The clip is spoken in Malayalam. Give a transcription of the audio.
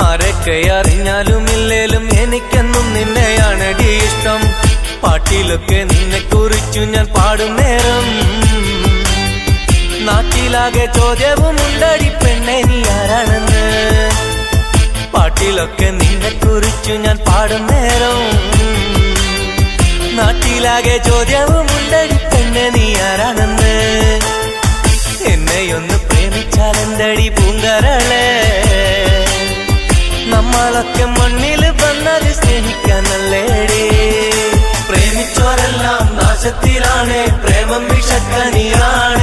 ആരൊക്കെ അറിഞ്ഞാലും ഇല്ലേലും എനിക്കെന്നും നിന്നെയാണടി ഇഷ്ടം. പാട്ടിലൊക്കെ നിന്നെ കുറിച്ചു ഞാൻ പാടും നേരം നാട്ടിലാകെ ചോദ്യവും ഉണ്ടടി പെണ്ണെ നീ ആരാണെന്ന്. പാട്ടിലൊക്കെ നിന്നെ കുറിച്ചു ഞാൻ പാടും നേരം നാട്ടിലാകെ ചോദ്യവും ഉണ്ടടി പെണ്ണെ നീ ആരാണെന്ന്. എന്നെയൊന്ന് പ്രേമിച്ചാലെന്തടി പൂങ്കരളെ, നമ്മളൊക്കെ മണ്ണിൽ വന്നത് സ്നേഹിക്കാനല്ലേടി. പ്രേമിച്ചോരെല്ലാം നാശത്തിലാണ്, പ്രേമം വിഷക്കനിയാണ്.